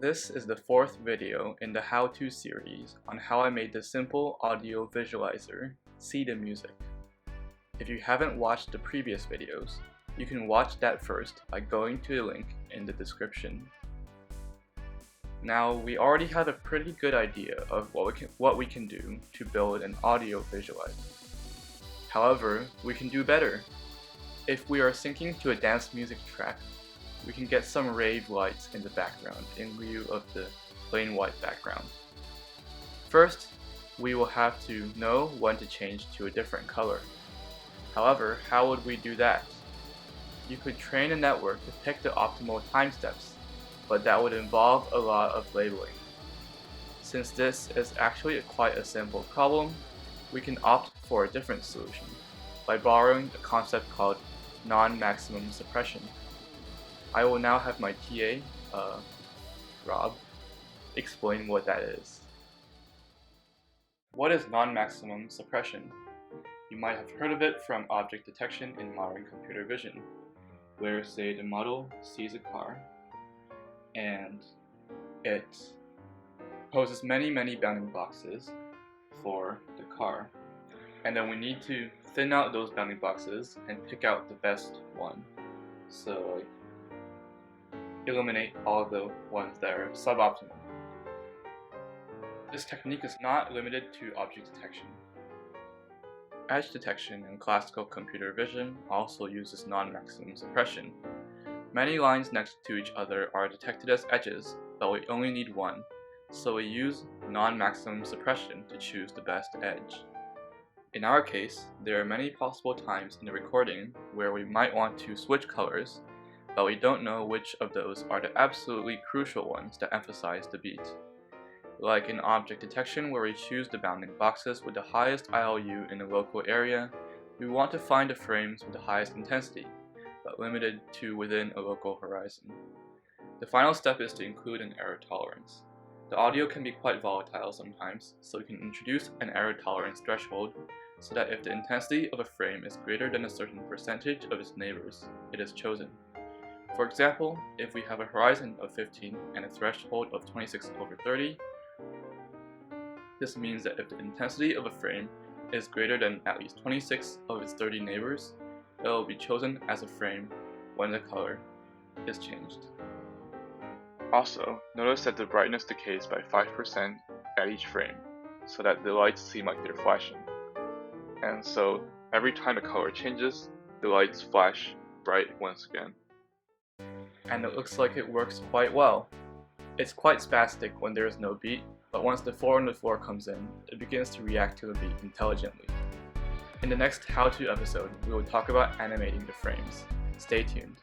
This is the fourth video in the how-to series on how I made the simple audio visualizer, SeeingTheMusic. If you haven't watched the previous videos, you can watch that first by going to the link in the description. Now, we already have a pretty good idea of what we can do to build an audio visualizer. However, we can do better. If we are syncing to a dance music track, we can get some rave lights in the background in lieu of the plain white background. First, we will have to know when to change to a different color. However, how would we do that? You could train a network to pick the optimal time steps, but that would involve a lot of labeling. Since this is actually quite a simple problem, we can opt for a different solution by borrowing a concept called NonMaximum Suppression. I will now have my TA, Rob, explain what that is. What is non-maximum suppression? You might have heard of it from object detection in modern computer vision, where say the model sees a car and it poses many bounding boxes for the car, and then we need to thin out those bounding boxes and pick out the best one. So eliminate all the ones that are suboptimal. This technique is not limited to object detection. Edge detection in classical computer vision also uses non-maximum suppression. Many lines next to each other are detected as edges, but we only need one, so we use non-maximum suppression to choose the best edge. In our case, there are many possible times in the recording where we might want to switch colors, but we don't know which of those are the absolutely crucial ones that emphasize the beat. Like in object detection, where we choose the bounding boxes with the highest ILU in the local area, we want to find the frames with the highest intensity, but limited to within a local horizon. The final step is to include an error tolerance. The audio can be quite volatile sometimes, so we can introduce an error tolerance threshold so that if the intensity of a frame is greater than a certain percentage of its neighbors, it is chosen. For example, if we have a horizon of 15 and a threshold of 26/30, this means that if the intensity of a frame is greater than at least 26 of its 30 neighbors, it will be chosen as a frame when the color is changed. Also, notice that the brightness decays by 5% at each frame, so that the lights seem like they're flashing. And so, every time the color changes, the lights flash bright once again. And it looks like it works quite well. It's quite spastic when there is no beat, but once the 4 on the floor comes in, it begins to react to the beat intelligently. In the next how-to episode, we will talk about animating the frames. Stay tuned.